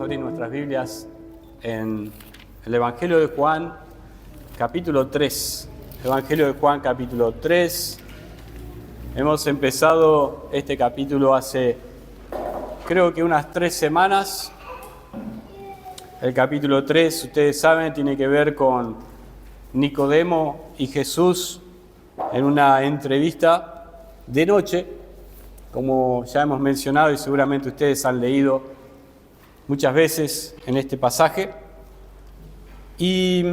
Vamos a abrir nuestras Biblias en el Evangelio de Juan, capítulo 3. Evangelio de Juan, capítulo 3. Hemos empezado este capítulo hace, creo que unas 3 semanas. El capítulo 3, ustedes saben, tiene que ver con Nicodemo y Jesús en una entrevista de noche, como ya hemos mencionado y seguramente ustedes han leído muchas veces en este pasaje. Y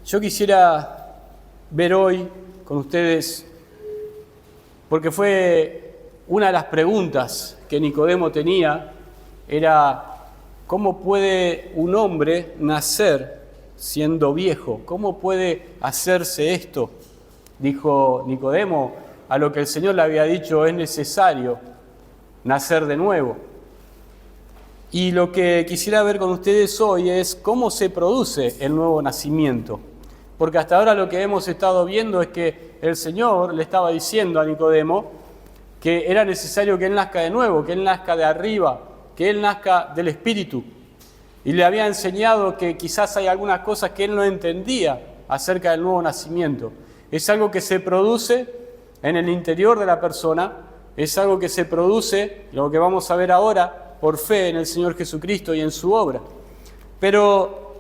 yo quisiera ver hoy con ustedes, porque fue una de las preguntas que Nicodemo tenía, era ¿cómo puede un hombre nacer siendo viejo? ¿Cómo puede hacerse esto? Dijo Nicodemo, a lo que el Señor le había dicho, es necesario nacer de nuevo. Y lo que quisiera ver con ustedes hoy es cómo se produce el nuevo nacimiento. Porque hasta ahora lo que hemos estado viendo es que el Señor le estaba diciendo a Nicodemo que era necesario que él nazca de nuevo, que él nazca de arriba, que él nazca del Espíritu. Y le había enseñado que quizás hay algunas cosas que él no entendía acerca del nuevo nacimiento. Es algo que se produce en el interior de la persona, es algo que se produce, lo que vamos a ver ahora, por fe en el Señor Jesucristo y en su obra. Pero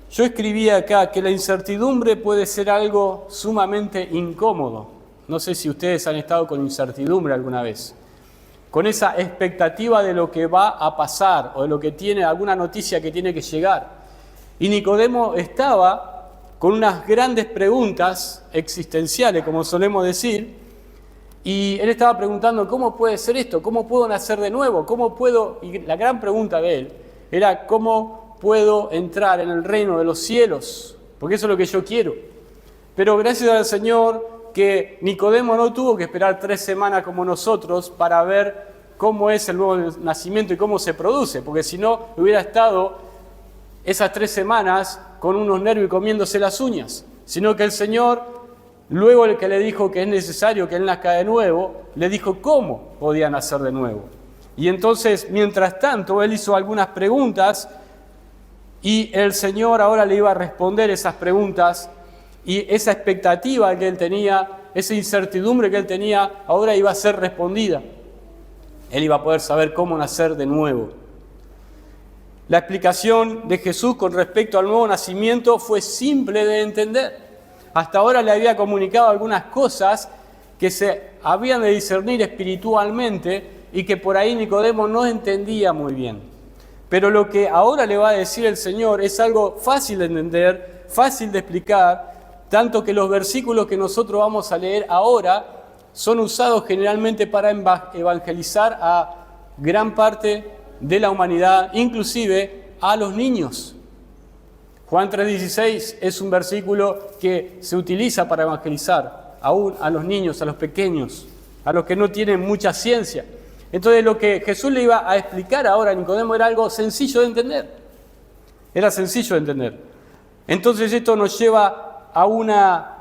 yo escribí acá que la incertidumbre puede ser algo sumamente incómodo. No sé si ustedes han estado con incertidumbre alguna vez, con esa expectativa de lo que va a pasar o de lo que tiene, alguna noticia que tiene que llegar. Y Nicodemo estaba con unas grandes preguntas existenciales, como solemos decir, y él estaba preguntando, ¿cómo puede ser esto? ¿Cómo puedo nacer de nuevo? ¿Cómo puedo? Y la gran pregunta de él era, ¿cómo puedo entrar en el reino de los cielos? Porque eso es lo que yo quiero. Pero gracias al Señor que Nicodemo no tuvo que esperar 3 semanas como nosotros para ver cómo es el nuevo nacimiento y cómo se produce. Porque si no, hubiera estado esas 3 semanas con unos nervios y comiéndose las uñas. Sino que el Señor, luego el que le dijo que es necesario que él nazca de nuevo, le dijo cómo podía nacer de nuevo. Y entonces, mientras tanto, él hizo algunas preguntas y el Señor ahora le iba a responder esas preguntas y esa expectativa que él tenía, esa incertidumbre que él tenía, ahora iba a ser respondida. Él iba a poder saber cómo nacer de nuevo. La explicación de Jesús con respecto al nuevo nacimiento fue simple de entender. Hasta ahora le había comunicado algunas cosas que se habían de discernir espiritualmente y que por ahí Nicodemo no entendía muy bien. Pero lo que ahora le va a decir el Señor es algo fácil de entender, fácil de explicar, tanto que los versículos que nosotros vamos a leer ahora son usados generalmente para evangelizar a gran parte de la humanidad, inclusive a los niños. Juan 3:16 es un versículo que se utiliza para evangelizar aún a los niños, a los pequeños, a los que no tienen mucha ciencia. Entonces lo que Jesús le iba a explicar ahora a Nicodemo era algo sencillo de entender. Era sencillo de entender. Entonces esto nos lleva a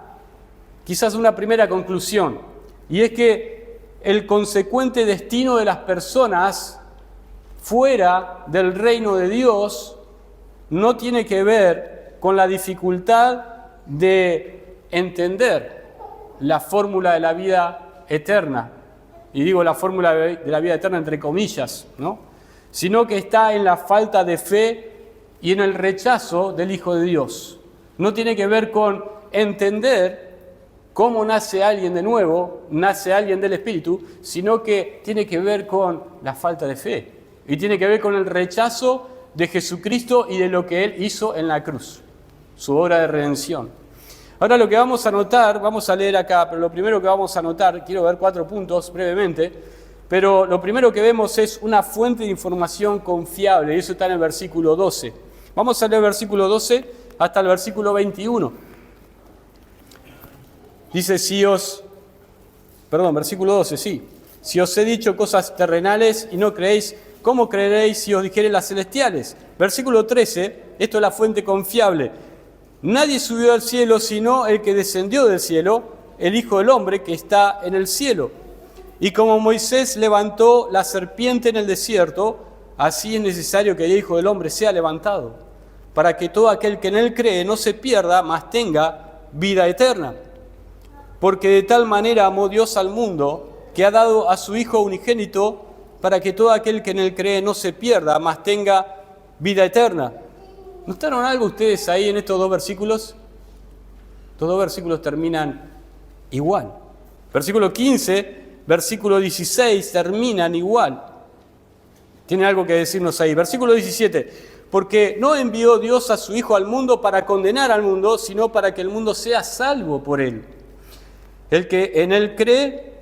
quizás una primera conclusión, y es que el consecuente destino de las personas fuera del reino de Dios no tiene que ver con la dificultad de entender la fórmula de la vida eterna. Y digo la fórmula de la vida eterna entre comillas, ¿no? Sino que está en la falta de fe y en el rechazo del Hijo de Dios. No tiene que ver con entender cómo nace alguien de nuevo, nace alguien del Espíritu, sino que tiene que ver con la falta de fe. Y tiene que ver con el rechazo de Jesucristo y de lo que Él hizo en la cruz, su obra de redención. Ahora lo que vamos a notar, vamos a leer acá, pero lo primero que vamos a notar, quiero ver 4 puntos brevemente, pero lo primero que vemos es una fuente de información confiable, y eso está en el versículo 12. Vamos a leer el versículo 12 hasta el versículo 21. Dice, versículo 12, sí. Si os he dicho cosas terrenales y no creéis, ¿cómo creeréis si os dijere las celestiales? Versículo 13, esto es la fuente confiable. Nadie subió al cielo sino el que descendió del cielo, el Hijo del Hombre que está en el cielo. Y como Moisés levantó la serpiente en el desierto, así es necesario que el Hijo del Hombre sea levantado, para que todo aquel que en él cree no se pierda, mas tenga vida eterna. Porque de tal manera amó Dios al mundo, que ha dado a su Hijo unigénito, para que todo aquel que en él cree no se pierda, mas tenga vida eterna. ¿Notaron algo ustedes ahí en estos dos versículos? Estos dos versículos terminan igual. Versículo 15, versículo 16 terminan igual. Tiene algo que decirnos ahí. Versículo 17. Porque no envió Dios a su Hijo al mundo para condenar al mundo, sino para que el mundo sea salvo por él. El que en él cree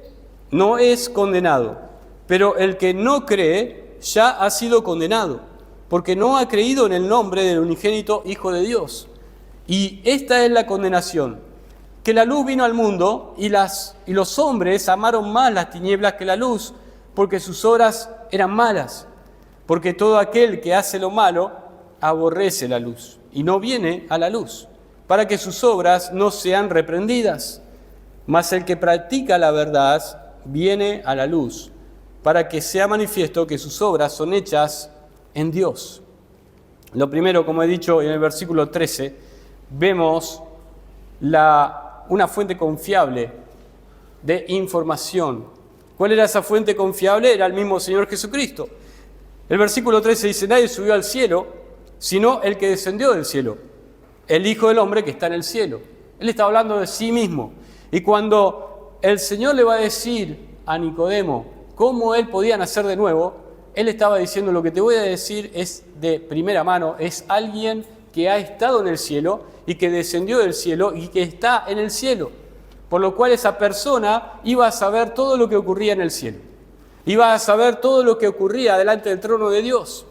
no es condenado, pero el que no cree ya ha sido condenado, porque no ha creído en el nombre del unigénito Hijo de Dios. Y esta es la condenación, que la luz vino al mundo y los hombres amaron más las tinieblas que la luz, porque sus obras eran malas. Porque todo aquel que hace lo malo aborrece la luz y no viene a la luz, para que sus obras no sean reprendidas. Mas el que practica la verdad viene a la luz, para que sea manifiesto que sus obras son hechas en Dios. Lo primero, como he dicho en el versículo 13, vemos una fuente confiable de información. ¿Cuál era esa fuente confiable? Era el mismo Señor Jesucristo. El versículo 13 dice: nadie subió al cielo, sino el que descendió del cielo, el Hijo del Hombre que está en el cielo. Él está hablando de sí mismo. Y cuando el Señor le va a decir a Nicodemo cómo él podía nacer de nuevo, él estaba diciendo: lo que te voy a decir es de primera mano, es alguien que ha estado en el cielo y que descendió del cielo y que está en el cielo. Por lo cual esa persona iba a saber todo lo que ocurría en el cielo. Iba a saber todo lo que ocurría delante del trono de Dios.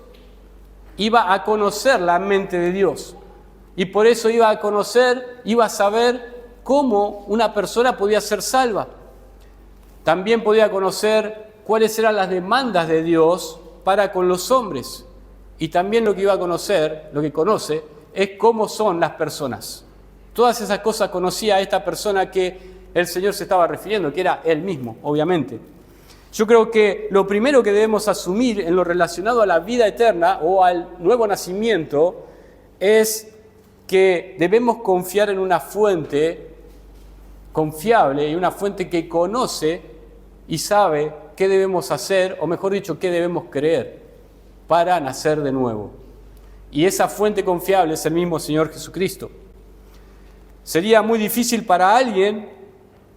Iba a conocer la mente de Dios. Y por eso iba a saber cómo una persona podía ser salva. También podía conocer cuáles eran las demandas de Dios para con los hombres. Y también lo que iba a conocer, lo que conoce, es cómo son las personas. Todas esas cosas conocía a esta persona que el Señor se estaba refiriendo, que era Él mismo, obviamente. Yo creo que lo primero que debemos asumir en lo relacionado a la vida eterna o al nuevo nacimiento es que debemos confiar en una fuente confiable y una fuente que conoce y sabe qué debemos hacer, o mejor dicho, qué debemos creer para nacer de nuevo. Y esa fuente confiable es el mismo Señor Jesucristo. Sería muy difícil para alguien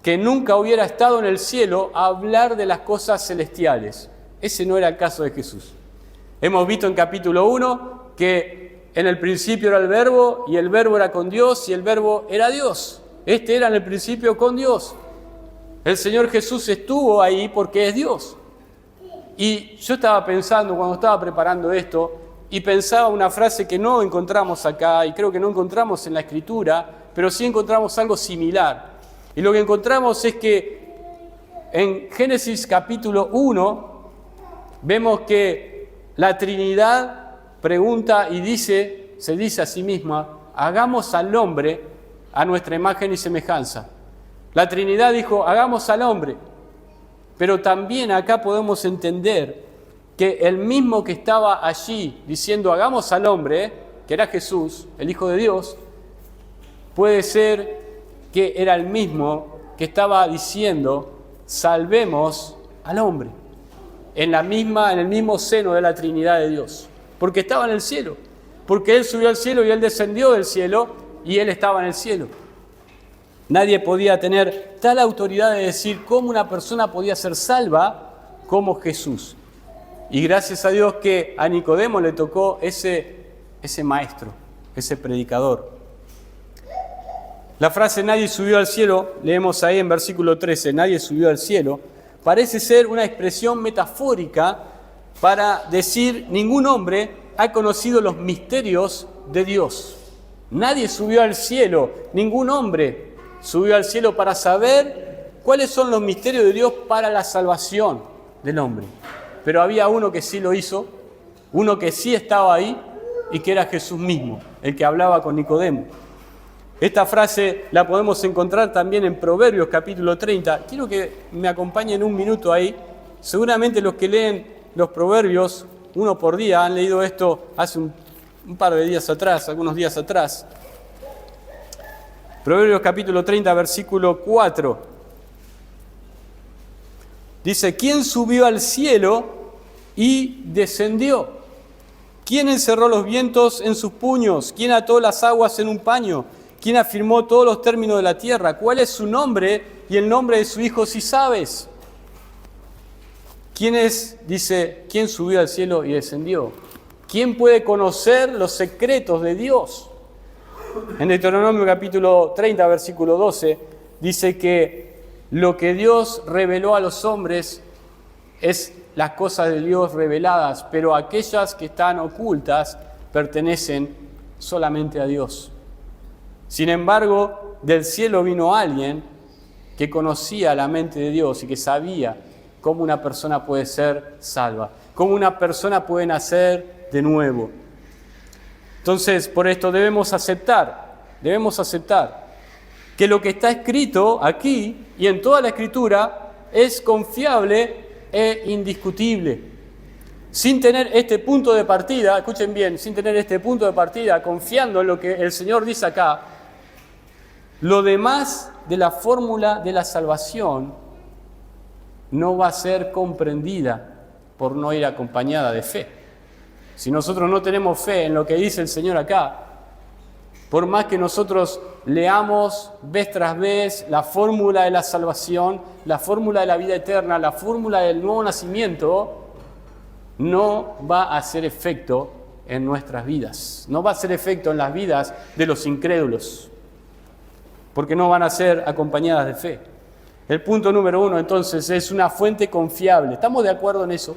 que nunca hubiera estado en el cielo hablar de las cosas celestiales. Ese no era el caso de Jesús. Hemos visto en capítulo 1 que en el principio era el Verbo, y el Verbo era con Dios, y el Verbo era Dios. Este era en el principio con Dios. El Señor Jesús estuvo ahí porque es Dios. Y yo estaba pensando cuando estaba preparando esto, y pensaba una frase que no encontramos acá, y creo que no encontramos en la Escritura, pero sí encontramos algo similar. Y lo que encontramos es que en Génesis capítulo 1 vemos que la Trinidad pregunta y se dice a sí misma: hagamos al hombre a nuestra imagen y semejanza. La Trinidad dijo: hagamos al hombre. Pero también acá podemos entender que el mismo que estaba allí diciendo hagamos al hombre, que era Jesús, el Hijo de Dios, puede ser que era el mismo que estaba diciendo salvemos al hombre, en el mismo seno de la Trinidad de Dios, porque estaba en el cielo, porque Él subió al cielo y Él descendió del cielo y Él estaba en el cielo. Nadie podía tener tal autoridad de decir cómo una persona podía ser salva como Jesús. Y gracias a Dios que a Nicodemo le tocó ese maestro, ese predicador. La frase nadie subió al cielo, leemos ahí en versículo 13, nadie subió al cielo, parece ser una expresión metafórica para decir ningún hombre ha conocido los misterios de Dios. Nadie subió al cielo, ningún hombre subió al cielo para saber cuáles son los misterios de Dios para la salvación del hombre. Pero había uno que sí lo hizo, uno que sí estaba ahí y que era Jesús mismo, el que hablaba con Nicodemo. Esta frase la podemos encontrar también en Proverbios capítulo 30. Quiero que me acompañen un minuto ahí. Seguramente los que leen los Proverbios uno por día. Han leído esto hace un par de días atrás, algunos días atrás. Proverbios capítulo 30, versículo 4. Dice, ¿quién subió al cielo y descendió? ¿Quién encerró los vientos en sus puños? ¿Quién ató las aguas en un paño? ¿Quién afirmó todos los términos de la tierra? ¿Cuál es su nombre y el nombre de su hijo, si sabes? Dice, ¿quién subió al cielo y descendió? ¿Quién puede conocer los secretos de Dios? En Deuteronomio capítulo 30, versículo 12, dice que lo que Dios reveló a los hombres es las cosas de Dios reveladas, pero aquellas que están ocultas pertenecen solamente a Dios. Sin embargo, del cielo vino alguien que conocía la mente de Dios y que sabía cómo una persona puede ser salva, cómo una persona puede nacer de nuevo. Entonces, por esto debemos aceptar que lo que está escrito aquí y en toda la Escritura es confiable e indiscutible. Sin tener este punto de partida, escuchen bien, sin tener este punto de partida, confiando en lo que el Señor dice acá, lo demás de la fórmula de la salvación no va a ser comprendida por no ir acompañada de fe. Si nosotros no tenemos fe en lo que dice el Señor acá, por más que nosotros leamos vez tras vez la fórmula de la salvación, la fórmula de la vida eterna, la fórmula del nuevo nacimiento, no va a hacer efecto en nuestras vidas. No va a hacer efecto en las vidas de los incrédulos, porque no van a ser acompañadas de fe. El punto número 1, entonces, es una fuente confiable. ¿Estamos de acuerdo en eso?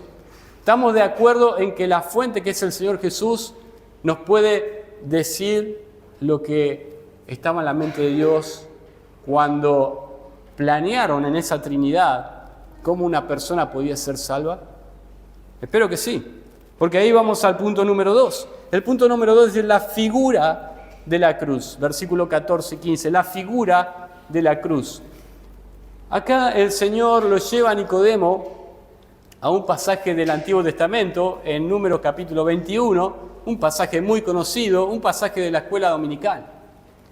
¿Estamos de acuerdo en que la fuente, que es el Señor Jesús, nos puede decir lo que estaba en la mente de Dios cuando planearon en esa Trinidad cómo una persona podía ser salva? Espero que sí, porque ahí vamos al punto número 2. El punto número 2 es la figura de la cruz, versículo 14 y 15, la figura de la cruz. Acá el Señor lo lleva a Nicodemo a un pasaje del Antiguo Testamento, en Números capítulo 21, un pasaje muy conocido, un pasaje de la escuela dominical.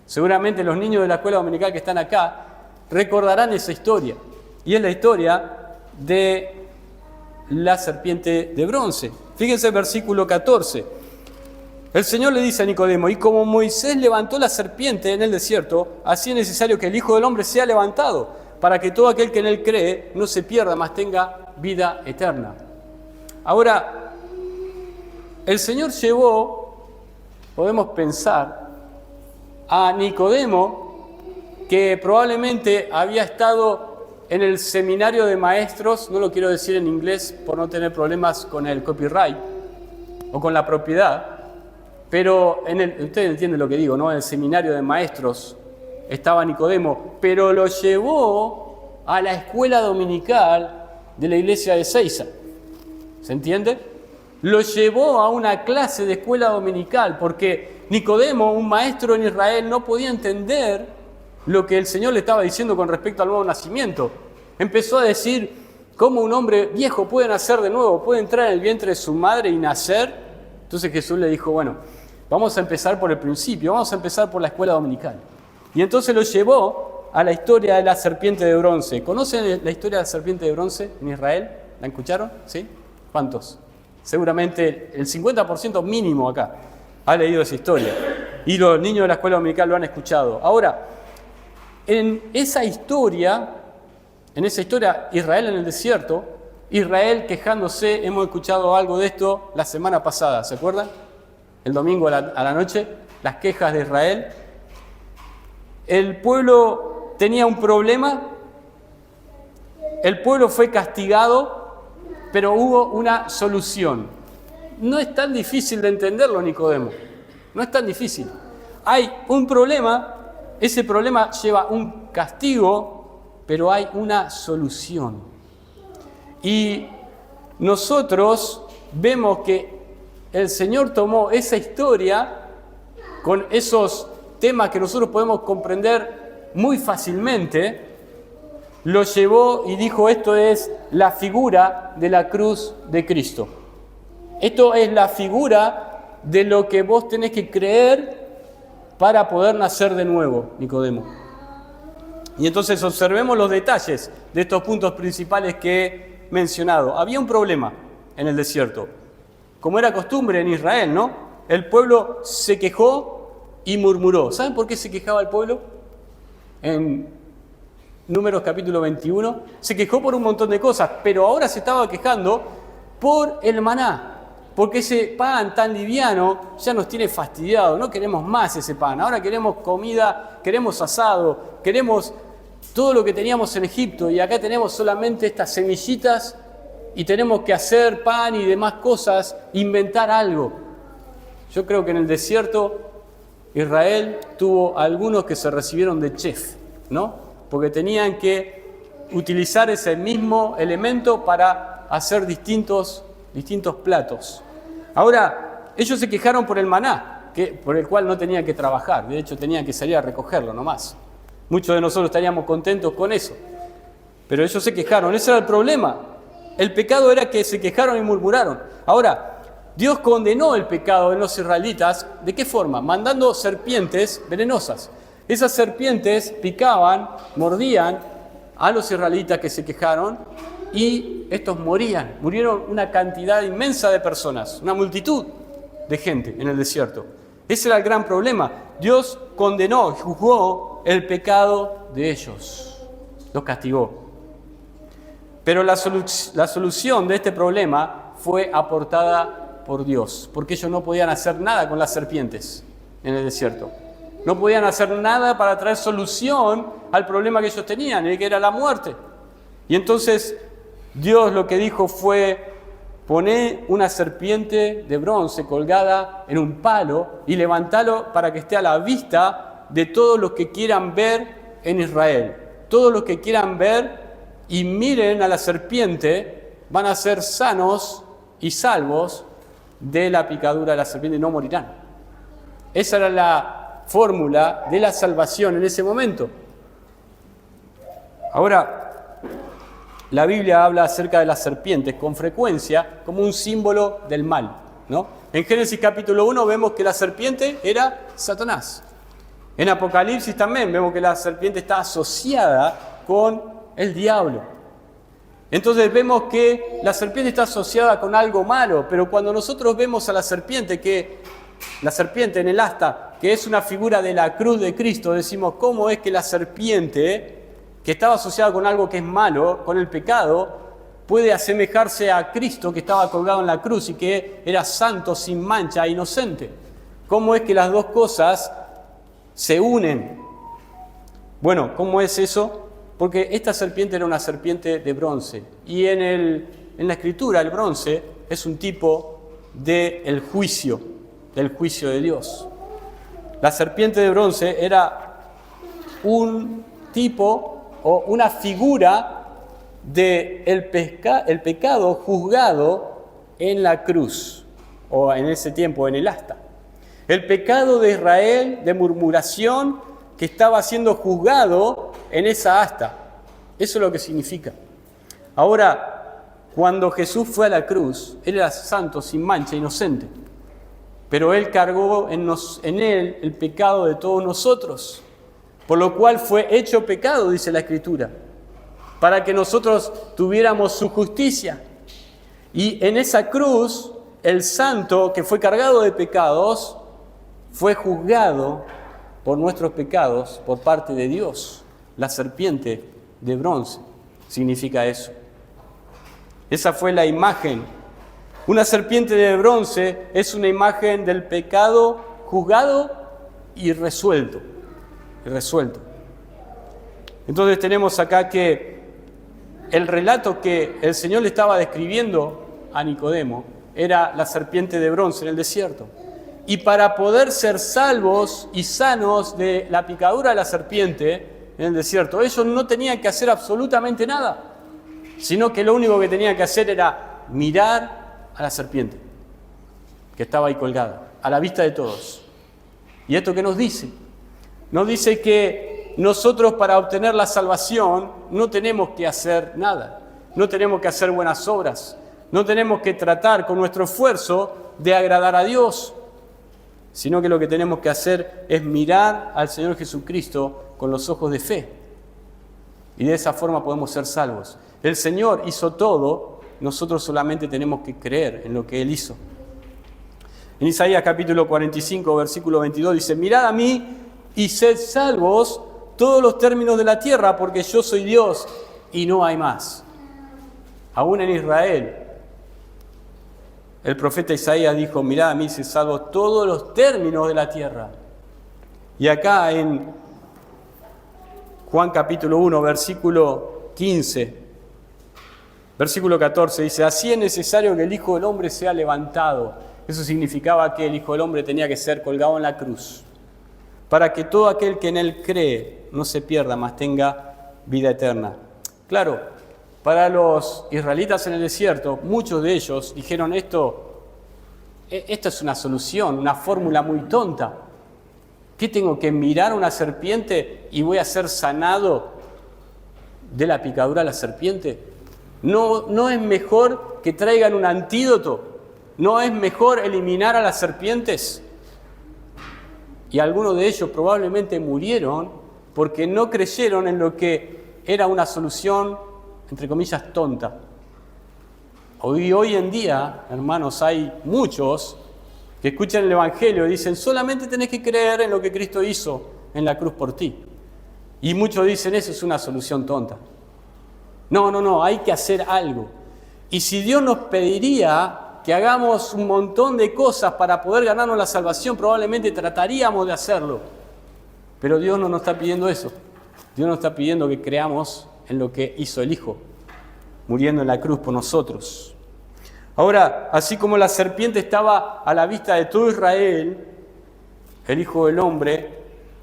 Seguramente los niños de la escuela dominical que están acá recordarán esa historia, y es la historia de la serpiente de bronce. Fíjense el versículo 14. El Señor le dice a Nicodemo, y como Moisés levantó la serpiente en el desierto, así es necesario que el Hijo del Hombre sea levantado, para que todo aquel que en él cree no se pierda, mas tenga vida eterna. Ahora, el Señor llevó, podemos pensar, a Nicodemo, que probablemente había estado en el seminario de maestros, no lo quiero decir en inglés por no tener problemas con el copyright o con la propiedad, pero ustedes entienden lo que digo, ¿no? En el seminario de maestros estaba Nicodemo, pero lo llevó a la escuela dominical de la iglesia de Ezeiza. ¿Se entiende? Lo llevó a una clase de escuela dominical, porque Nicodemo, un maestro en Israel, no podía entender lo que el Señor le estaba diciendo con respecto al nuevo nacimiento. Empezó a decir, ¿cómo un hombre viejo puede nacer de nuevo? ¿Puede entrar en el vientre de su madre y nacer? Entonces Jesús le dijo, bueno, vamos a empezar por el principio, vamos a empezar por la escuela dominical. Y entonces lo llevó a la historia de la serpiente de bronce. ¿Conocen la historia de la serpiente de bronce en Israel? ¿La escucharon? ¿Sí? ¿Cuántos? Seguramente el 50% mínimo acá ha leído esa historia. Y los niños de la escuela dominical lo han escuchado. Ahora, en esa historia, Israel en el desierto, Israel quejándose, hemos escuchado algo de esto la semana pasada, ¿se acuerdan? El domingo a la noche, las quejas de Israel. El pueblo tenía un problema, el pueblo fue castigado, pero hubo una solución. No es tan difícil de entenderlo, Nicodemo, no es tan difícil. Hay un problema, ese problema lleva un castigo, pero hay una solución. Y nosotros vemos que el Señor tomó esa historia con esos temas que nosotros podemos comprender muy fácilmente, lo llevó y dijo, esto es la figura de la cruz de Cristo. Esto es la figura de lo que vos tenés que creer para poder nacer de nuevo, Nicodemo. Y entonces observemos los detalles de estos puntos principales que he mencionado. Había un problema en el desierto, como era costumbre en Israel, ¿no? El pueblo se quejó y murmuró. ¿Saben por qué se quejaba el pueblo? En Números capítulo 21, se quejó por un montón de cosas, pero ahora se estaba quejando por el maná, porque ese pan tan liviano ya nos tiene fastidiado, no queremos más ese pan, ahora queremos comida, queremos asado, queremos todo lo que teníamos en Egipto y acá tenemos solamente estas semillitas y tenemos que hacer pan y demás cosas, inventar algo. Yo creo que en el desierto Israel tuvo algunos que se recibieron de chef, ¿no? Porque tenían que utilizar ese mismo elemento para hacer distintos platos. Ahora, ellos se quejaron por el maná, por el cual no tenían que trabajar, de hecho tenían que salir a recogerlo nomás. Muchos de nosotros estaríamos contentos con eso, pero ellos se quejaron, ese era el problema. El pecado era que se quejaron y murmuraron. Ahora, Dios condenó el pecado en los israelitas, ¿de qué forma? Mandando serpientes venenosas. Esas serpientes picaban, mordían a los israelitas que se quejaron y estos morían. Murieron una cantidad inmensa de personas, una multitud de gente en el desierto. Ese era el gran problema. Dios condenó y juzgó el pecado de ellos. Los castigó. Pero la solución de este problema fue aportada por Dios, porque ellos no podían hacer nada con las serpientes en el desierto. No podían hacer nada para traer solución al problema que ellos tenían, que era la muerte. Y entonces Dios lo que dijo fue: poné una serpiente de bronce colgada en un palo y levantalo para que esté a la vista de todos los que quieran ver en Israel. Todos los que quieran ver y miren a la serpiente van a ser sanos y salvos de la picadura de la serpiente y no morirán. Esa era la fórmula de la salvación en ese momento. Ahora, la Biblia habla acerca de las serpientes con frecuencia como un símbolo del mal, ¿no? En Génesis capítulo 1 vemos que la serpiente era Satanás. En Apocalipsis también vemos que la serpiente está asociada con el diablo. Entonces vemos que la serpiente está asociada con algo malo, pero cuando nosotros vemos a la serpiente en el asta, que es una figura de la cruz de Cristo, decimos, ¿cómo es que la serpiente, que estaba asociada con algo que es malo, con el pecado, puede asemejarse a Cristo que estaba colgado en la cruz y que era santo, sin mancha, inocente? ¿Cómo es que las dos cosas se unen? Bueno, ¿cómo es eso? Porque esta serpiente era una serpiente de bronce y en la Escritura el bronce es un tipo del juicio de Dios. La serpiente de bronce era un tipo o una figura del pecado juzgado en la cruz, o en ese tiempo en el asta. El pecado de Israel de murmuración que estaba siendo juzgado en esa asta. Eso es lo que significa. Ahora, cuando Jesús fue a la cruz, Él era santo, sin mancha, inocente. Pero Él cargó en Él el pecado de todos nosotros, por lo cual fue hecho pecado, dice la Escritura, para que nosotros tuviéramos su justicia. Y en esa cruz, el santo que fue cargado de pecados, fue juzgado por nuestros pecados por parte de Dios. La serpiente de bronce significa eso. Esa fue la imagen. Una serpiente de bronce es una imagen del pecado juzgado y resuelto. Entonces tenemos acá que el relato que el Señor le estaba describiendo a Nicodemo era la serpiente de bronce en el desierto. Y para poder ser salvos y sanos de la picadura de la serpiente en el desierto, ellos no tenían que hacer absolutamente nada, sino que lo único que tenían que hacer era mirar a la serpiente que estaba ahí colgada, a la vista de todos. ¿Y esto qué nos dice? Nos dice que nosotros para obtener la salvación no tenemos que hacer nada, no tenemos que hacer buenas obras, No tenemos que tratar con nuestro esfuerzo de agradar a Dios, sino que lo que tenemos que hacer es mirar al Señor Jesucristo con los ojos de fe. Y de esa forma podemos ser salvos. El Señor hizo todo, nosotros solamente tenemos que creer en lo que Él hizo. En Isaías capítulo 45, versículo 22 dice: mirad a mí y sed salvos todos los términos de la tierra, porque yo soy Dios y no hay más. Aún en Israel, el profeta Isaías dijo: mirad a mí y sed salvos todos los términos de la tierra. Y acá en Juan capítulo 1, versículo 15, versículo 14, dice: así es necesario que el Hijo del Hombre sea levantado. Eso significaba que el Hijo del Hombre tenía que ser colgado en la cruz, para que todo aquel que en Él cree no se pierda, mas tenga vida eterna. Claro, para los israelitas en el desierto, muchos de ellos dijeron: esto es una solución, una fórmula muy tonta. ¿Qué tengo que mirar a una serpiente y voy a ser sanado de la picadura de la serpiente? ¿No es mejor que traigan un antídoto? ¿No es mejor eliminar a las serpientes? Y algunos de ellos probablemente murieron porque no creyeron en lo que era una solución, entre comillas, tonta. Hoy en día, hermanos, hay muchos que escuchan el Evangelio y dicen: solamente tenés que creer en lo que Cristo hizo en la cruz por ti. Y muchos dicen: eso es una solución tonta. No, hay que hacer algo. Y si Dios nos pediría que hagamos un montón de cosas para poder ganarnos la salvación, probablemente trataríamos de hacerlo. Pero Dios no nos está pidiendo eso. Dios nos está pidiendo que creamos en lo que hizo el Hijo, muriendo en la cruz por nosotros. Ahora, así como la serpiente estaba a la vista de todo Israel, el Hijo del Hombre,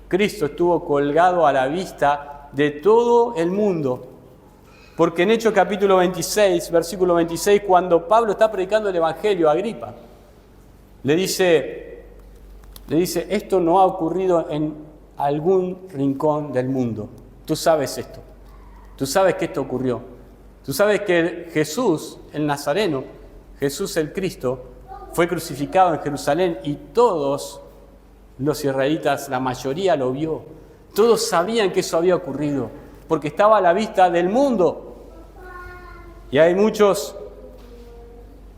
Cristo, estuvo colgado a la vista de todo el mundo. Porque en Hechos capítulo 26, versículo 26, cuando Pablo está predicando el Evangelio a Agripa, le dice, esto no ha ocurrido en algún rincón del mundo. Tú sabes esto. Tú sabes que esto ocurrió. Tú sabes que Jesús, el Nazareno, Jesús el Cristo, fue crucificado en Jerusalén y todos los israelitas, la mayoría lo vio. Todos sabían que eso había ocurrido, porque estaba a la vista del mundo. Y hay muchos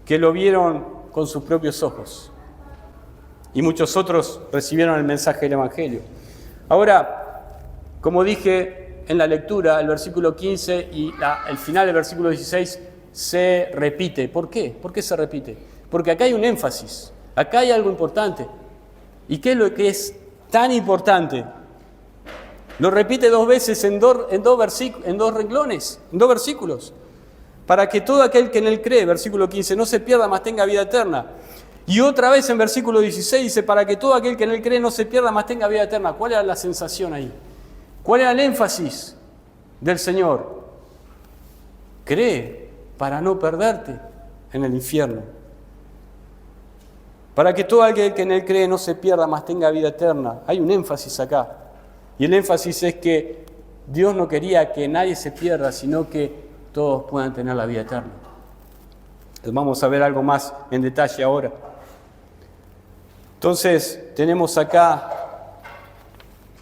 que lo vieron con sus propios ojos. Y muchos otros recibieron el mensaje del Evangelio. Ahora, como dije en la lectura, el versículo 15 y el final del versículo 16 se repite. ¿Por qué? ¿Por qué se repite? Porque acá hay un énfasis. Acá hay algo importante. ¿Y qué es lo que es tan importante? Lo repite dos veces en dos renglones, en dos versículos. Para que todo aquel que en Él cree, versículo 15, no se pierda, mas tenga vida eterna. Y otra vez en versículo 16 dice: para que todo aquel que en Él cree no se pierda, mas tenga vida eterna. ¿Cuál era la sensación ahí? ¿Cuál era el énfasis del Señor? Cree para no perderte en el infierno. Para que todo aquel que en Él cree no se pierda, mas tenga vida eterna. Hay un énfasis acá. Y el énfasis es que Dios no quería que nadie se pierda, sino que todos puedan tener la vida eterna. Entonces vamos a ver algo más en detalle ahora. Entonces tenemos acá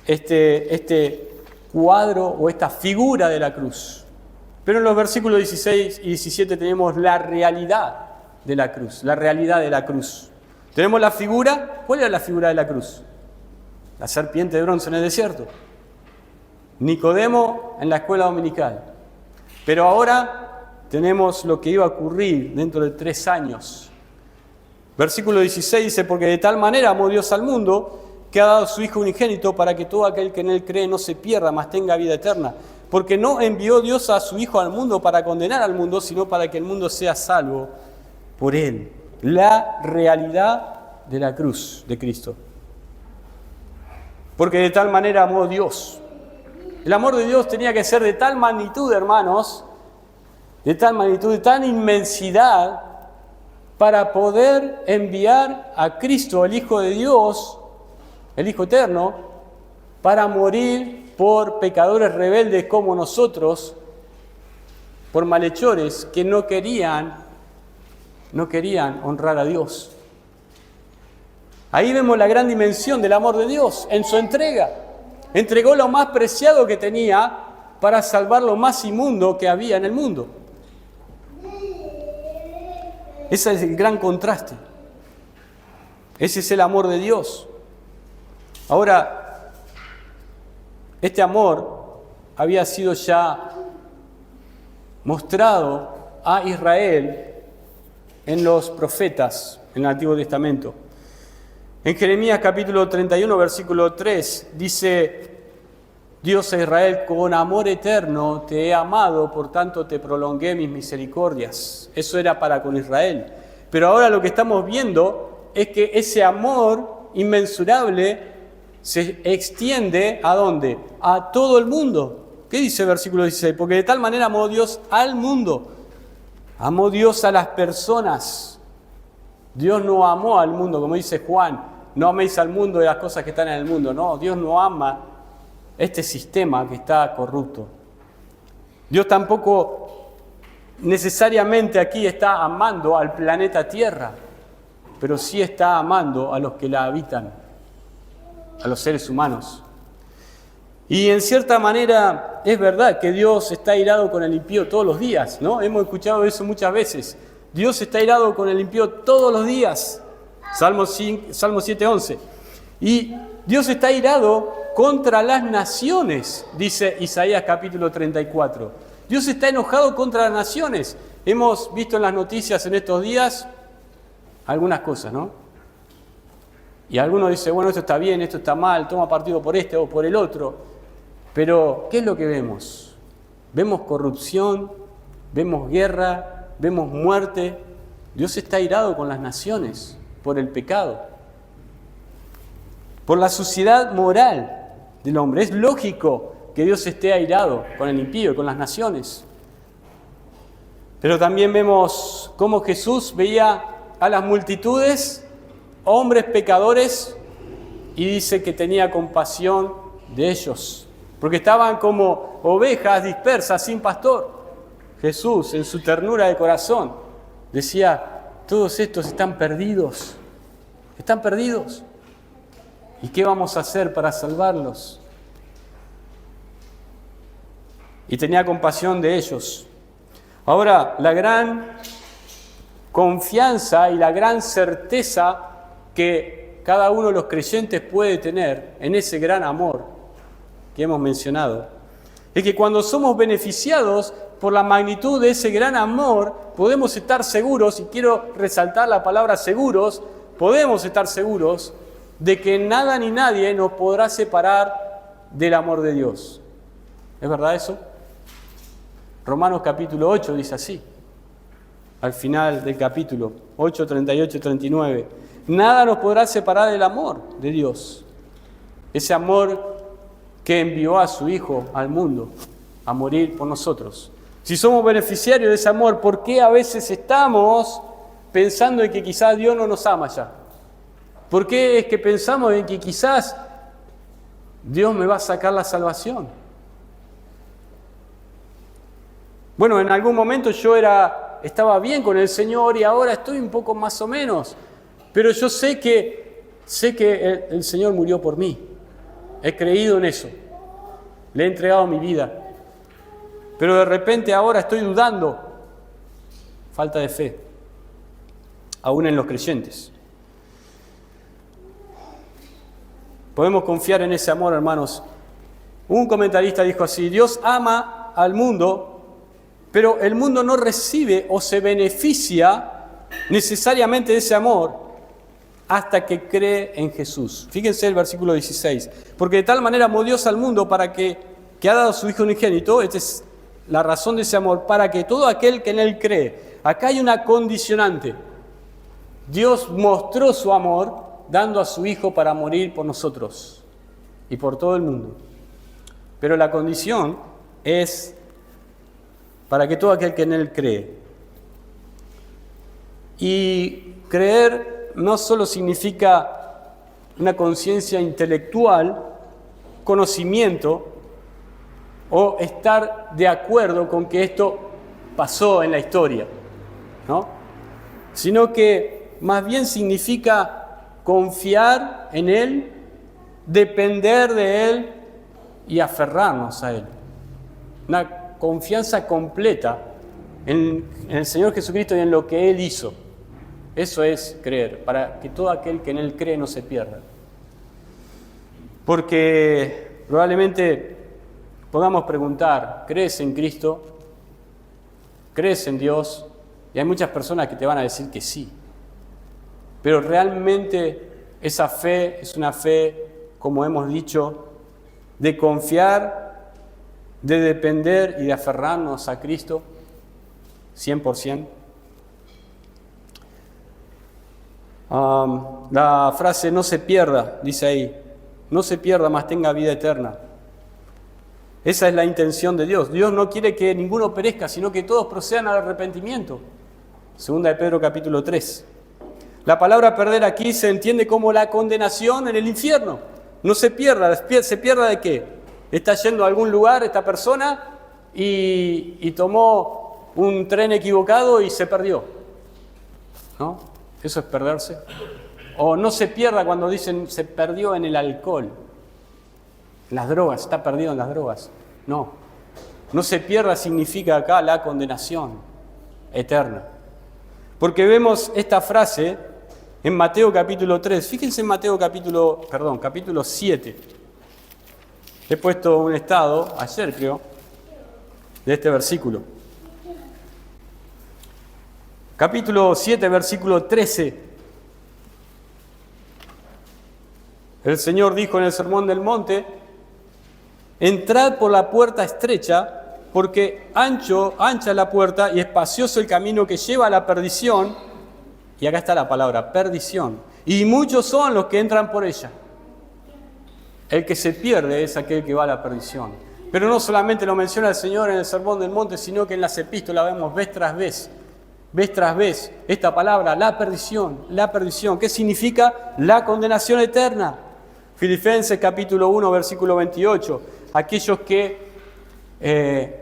este cuadro o esta figura de la cruz. Pero en los versículos 16 y 17 tenemos la realidad de la cruz, la realidad de la cruz. Tenemos la figura. ¿Cuál era la figura de la cruz? La serpiente de bronce en el desierto. Nicodemo en la escuela dominical. Pero ahora tenemos lo que iba a ocurrir dentro de 3 años. Versículo 16 dice: porque de tal manera amó Dios al mundo, que ha dado a su Hijo unigénito, para que todo aquel que en Él cree no se pierda, mas tenga vida eterna. Porque no envió Dios a su Hijo al mundo para condenar al mundo, sino para que el mundo sea salvo por Él. La realidad de la cruz de Cristo. Porque de tal manera amó Dios. El amor de Dios tenía que ser de tal magnitud, hermanos, de tal magnitud, de tal inmensidad, para poder enviar a Cristo, el Hijo de Dios, el Hijo eterno, para morir por pecadores rebeldes como nosotros, por malhechores que no querían no querían honrar a Dios. Ahí vemos la gran dimensión del amor de Dios en su entrega. Entregó lo más preciado que tenía para salvar lo más inmundo que había en el mundo. Ese es el gran contraste. Ese es el amor de Dios. Ahora, este amor había sido ya mostrado a Israel en los profetas en el Antiguo Testamento. En Jeremías capítulo 31, versículo 3, dice Dios a Israel: con amor eterno te he amado, por tanto te prolongué mis misericordias. Eso era para con Israel. Pero ahora lo que estamos viendo es que ese amor inmensurable se extiende ¿a dónde? A todo el mundo. ¿Qué dice el versículo 16? Porque de tal manera amó Dios al mundo. Amó Dios a las personas. Dios no amó al mundo, como dice Juan. No améis al mundo y las cosas que están en el mundo. No, Dios no ama este sistema que está corrupto. Dios tampoco necesariamente aquí está amando al planeta Tierra, pero sí está amando a los que la habitan, a los seres humanos. Y en cierta manera es verdad que Dios está airado con el impío todos los días, ¿no? Hemos escuchado eso muchas veces. Dios está airado con el impío todos los días. Salmo 7:11. Y Dios está airado contra las naciones, dice Isaías capítulo 34. Dios está enojado contra las naciones. Hemos visto en las noticias en estos días algunas cosas, ¿no? Y algunos dicen, bueno, esto está bien, esto está mal, toma partido por este o por el otro. Pero, ¿qué es lo que vemos? Vemos corrupción, vemos guerra, vemos muerte. Dios está airado con las naciones por el pecado, por la suciedad moral del hombre. Es lógico que Dios esté airado con el impío y con las naciones. Pero también vemos cómo Jesús veía a las multitudes, hombres pecadores, y dice que tenía compasión de ellos, porque estaban como ovejas dispersas sin pastor. Jesús, en su ternura de corazón, decía: todos estos están perdidos. Están perdidos. ¿Y qué vamos a hacer para salvarlos? Y tenía compasión de ellos. Ahora, la gran confianza y la gran certeza que cada uno de los creyentes puede tener en ese gran amor que hemos mencionado, es que cuando somos beneficiados por la magnitud de ese gran amor, podemos estar seguros, y quiero resaltar la palabra seguros, podemos estar seguros de que nada ni nadie nos podrá separar del amor de Dios. ¿Es verdad eso? Romanos capítulo 8 dice así, al final del capítulo 8, 38 y 39. Nada nos podrá separar del amor de Dios. Ese amor que envió a su Hijo al mundo a morir por nosotros. Si somos beneficiarios de ese amor, ¿por qué a veces estamos pensando en que quizás Dios no nos ama ya? ¿Por qué es que pensamos en que quizás Dios me va a sacar la salvación? Bueno, en algún momento yo estaba bien con el Señor y ahora estoy un poco más o menos. Pero yo sé que el Señor murió por mí. He creído en eso. Le he entregado mi vida. Pero de repente ahora estoy dudando. Falta de fe. Aún en los creyentes. Podemos confiar en ese amor, hermanos. Un comentarista dijo así: Dios ama al mundo, pero el mundo no recibe o se beneficia necesariamente de ese amor hasta que cree en Jesús. Fíjense el versículo 16. Porque de tal manera amó Dios al mundo que ha dado a su Hijo unigénito. Esta es la razón de ese amor, para que todo aquel que en Él cree. Acá hay una condicionante. Dios mostró su amor dando a su Hijo para morir por nosotros y por todo el mundo. Pero la condición es para que todo aquel que en Él cree. Y creer no solo significa una conciencia intelectual, conocimiento, o estar de acuerdo con que esto pasó en la historia, ¿no? sino que más bien significa confiar en Él, depender de Él y aferrarnos a Él. Una confianza completa en el Señor Jesucristo y en lo que Él hizo. Eso es creer, para que todo aquel que en Él cree no se pierda. Porque probablemente podamos preguntar, ¿crees en Cristo? ¿Crees en Dios? Y hay muchas personas que te van a decir que sí. Pero realmente esa fe es una fe, como hemos dicho, de confiar, de depender y de aferrarnos a Cristo 100%. La frase no se pierda, dice ahí, no se pierda, mas tenga vida eterna. Esa es la intención de Dios. Dios no quiere que ninguno perezca, sino que todos procedan al arrepentimiento. Segunda de Pedro capítulo 3. La palabra perder aquí se entiende como la condenación en el infierno. No se pierda, ¿se pierda de qué? Está yendo a algún lugar esta persona y tomó un tren equivocado y se perdió. ¿No? Eso es perderse. O no se pierda cuando dicen se perdió en el alcohol, en las drogas, está perdido en las drogas. No, no se pierda significa acá la condenación eterna. Porque vemos esta frase en Mateo capítulo 3. Fíjense en Mateo capítulo 7. He puesto un estado, ayer creo, de este versículo. Capítulo 7, versículo 13. El Señor dijo en el Sermón del Monte: entrad por la puerta estrecha, porque ancha la puerta y espacioso el camino que lleva a la perdición. Y acá está la palabra, perdición. Y muchos son los que entran por ella. El que se pierde es aquel que va a la perdición. Pero no solamente lo menciona el Señor en el Sermón del Monte, sino que en las epístolas vemos vez tras vez, esta palabra, la perdición. ¿Qué significa? La condenación eterna. Filipenses capítulo 1, versículo 28. Aquellos que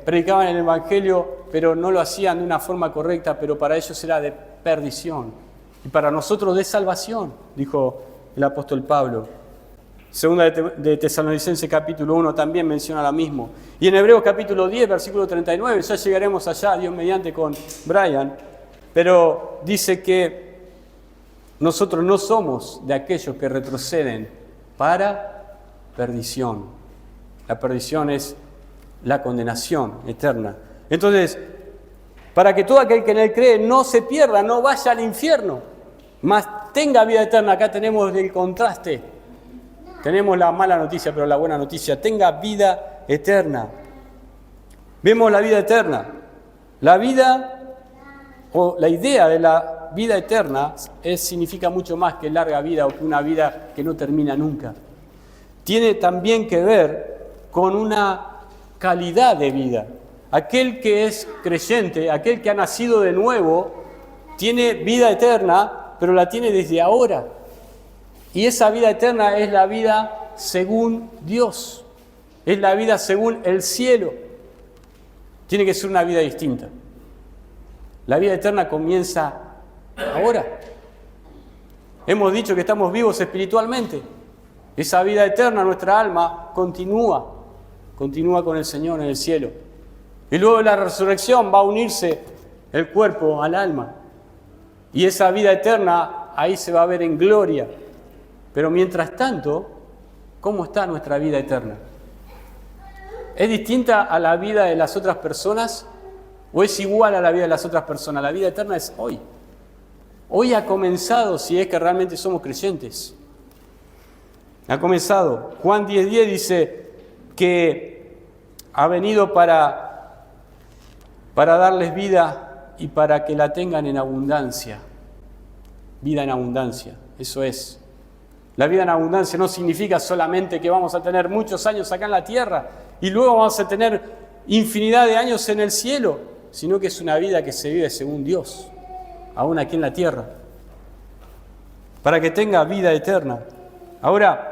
predicaban el Evangelio, pero no lo hacían de una forma correcta, pero para ellos era de perdición. Y para nosotros de salvación, dijo el apóstol Pablo. Segunda de Tesalonicenses capítulo 1 también menciona lo mismo. Y en Hebreos capítulo 10, versículo 39, ya llegaremos allá, Dios mediante, con Brian. Pero dice que nosotros no somos de aquellos que retroceden para perdición. La perdición es la condenación eterna. Entonces, para que todo aquel que en Él cree no se pierda, no vaya al infierno, mas tenga vida eterna. Acá tenemos el contraste. Tenemos la mala noticia, pero la buena noticia. Tenga vida eterna. Vemos la vida eterna. La vida, o la idea de la vida eterna, significa mucho más que larga vida o que una vida que no termina nunca. Tiene también que ver con una calidad de vida. Aquel que es creyente, aquel que ha nacido de nuevo, tiene vida eterna, pero la tiene desde ahora. Y esa vida eterna es la vida según Dios. Es la vida según el cielo. Tiene que ser una vida distinta. La vida eterna comienza ahora. Hemos dicho que estamos vivos espiritualmente. Esa vida eterna, nuestra alma, continúa con el Señor en el cielo. Y luego de la resurrección va a unirse el cuerpo al alma. Y esa vida eterna ahí se va a ver en gloria. Pero mientras tanto, ¿cómo está nuestra vida eterna? ¿Es distinta a la vida de las otras personas o es igual a la vida de las otras personas? La vida eterna es hoy. Hoy ha comenzado, si es que realmente somos creyentes. Ha comenzado. Juan 10:10 dice que ha venido para darles vida y para que la tengan en abundancia. Vida en abundancia, eso es. La vida en abundancia no significa solamente que vamos a tener muchos años acá en la tierra y luego vamos a tener infinidad de años en el cielo, sino que es una vida que se vive según Dios, aún aquí en la tierra, para que tenga vida eterna. Ahora,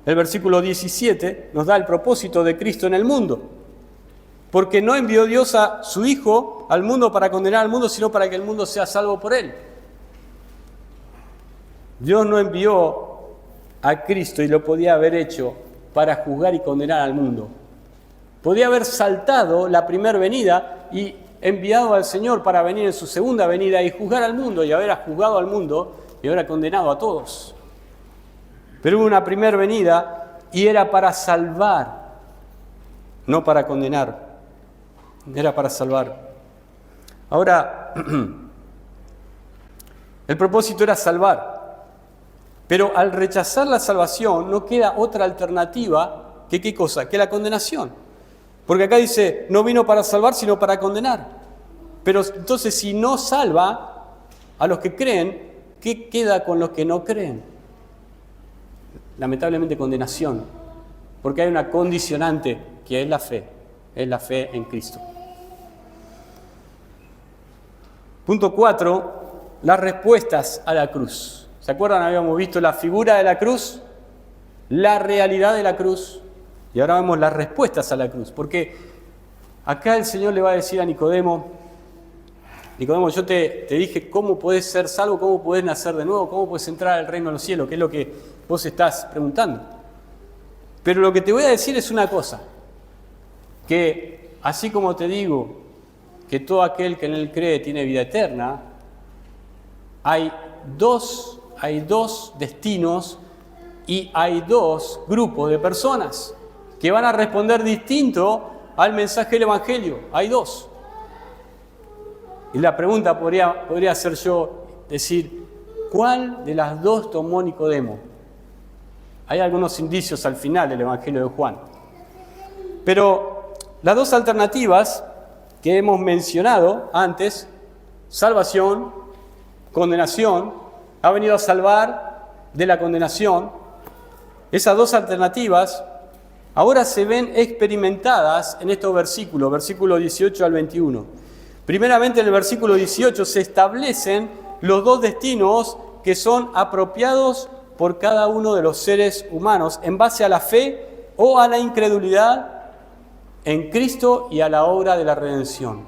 el versículo 17 nos da el propósito de Cristo en el mundo. porque no envió Dios a su Hijo al mundo para condenar al mundo, sino para que el mundo sea salvo por él. Dios no envió a Cristo, y lo podía haber hecho, para juzgar y condenar al mundo. Podía haber saltado la primera venida y enviado al Señor para venir en su segunda venida y juzgar al mundo, y haber juzgado al mundo y haber condenado a todos. Pero hubo una primera venida y era para salvar, no para condenar. Era para salvar. Ahora, el propósito era salvar. Pero al rechazar la salvación no queda otra alternativa que ¿qué cosa? Que la condenación. Porque acá dice, no vino para salvar, sino para condenar. Pero entonces, si no salva a los que creen, ¿qué queda con los que no creen? Lamentablemente, condenación. Porque hay una condicionante que es la fe en Cristo. Punto 4, las respuestas a la cruz. ¿Se acuerdan? Habíamos visto la figura de la cruz, la realidad de la cruz, y ahora vemos las respuestas a la cruz. Porque acá el Señor le va a decir a Nicodemo, yo te dije cómo podés ser salvo, cómo podés nacer de nuevo, cómo podés entrar al reino de los cielos, que es lo que vos estás preguntando. Pero lo que te voy a decir es una cosa, que así como te digo que todo aquel que en él cree tiene vida eterna, hay dos destinos y hay dos grupos de personas que van a responder distinto al mensaje del Evangelio. Hay dos. Y la pregunta podría ser yo decir, ¿cuál de las dos tomó Nicodemo? Hay algunos indicios al final del Evangelio de Juan. Pero las dos alternativas que hemos mencionado antes, salvación, condenación, ha venido a salvar de la condenación. Esas dos alternativas ahora se ven experimentadas en estos versículos 18 al 21. Primeramente, en el versículo 18 se establecen los dos destinos que son apropiados por cada uno de los seres humanos en base a la fe o a la incredulidad en Cristo y a la obra de la redención.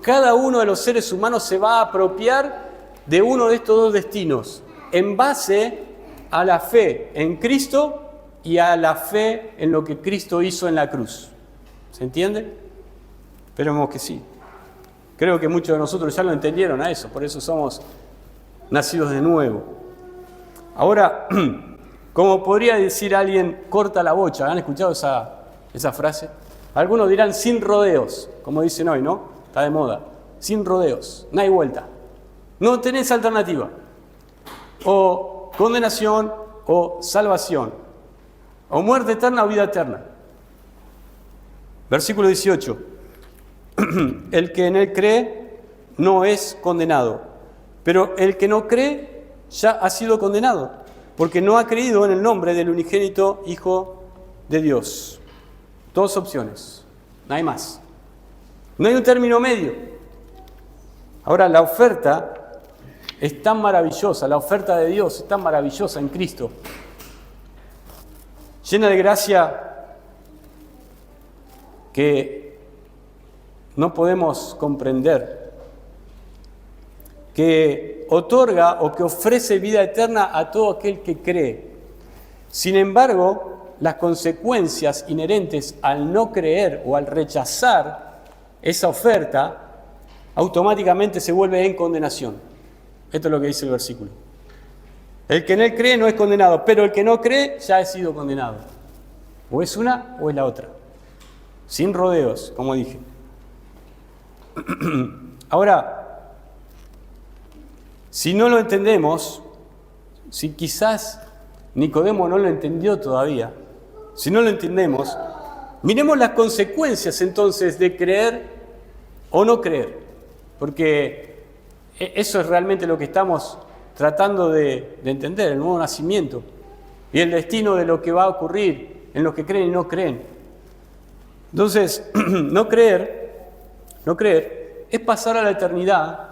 Cada uno de los seres humanos se va a apropiar de uno de estos dos destinos en base a la fe en Cristo y a la fe en lo que Cristo hizo en la cruz. ¿Se entiende? Esperemos que sí. Creo que muchos de nosotros ya lo entendieron a eso, por eso somos nacidos de nuevo. Ahora, como podría decir alguien, corta la bocha. ¿Han escuchado esa frase? Algunos dirán sin rodeos, como dicen hoy, ¿no? Está de moda. Sin rodeos, no hay vuelta. No tenés alternativa. O condenación o salvación. O muerte eterna o vida eterna. Versículo 18. El que en él cree no es condenado, pero el que no cree ya ha sido condenado, porque no ha creído en el nombre del unigénito Hijo de Dios. Dos opciones, no hay más. No hay un término medio. Ahora, la oferta es tan maravillosa, la oferta de Dios es tan maravillosa en Cristo, llena de gracia, que no podemos comprender, que otorga o que ofrece vida eterna a todo aquel que cree. Sin embargo, las consecuencias inherentes al no creer o al rechazar esa oferta automáticamente se vuelve en condenación. Esto es lo que dice el versículo. El que en él cree no es condenado, pero el que no cree ya ha sido condenado. O es una o es la otra. Sin rodeos, como dije. Ahora, si no lo entendemos, si quizás Nicodemo no lo entendió todavía, si no lo entendemos, miremos las consecuencias entonces de creer o no creer, porque eso es realmente lo que estamos tratando de entender, el nuevo nacimiento y el destino de lo que va a ocurrir en los que creen y no creen. Entonces, no creer es pasar a la eternidad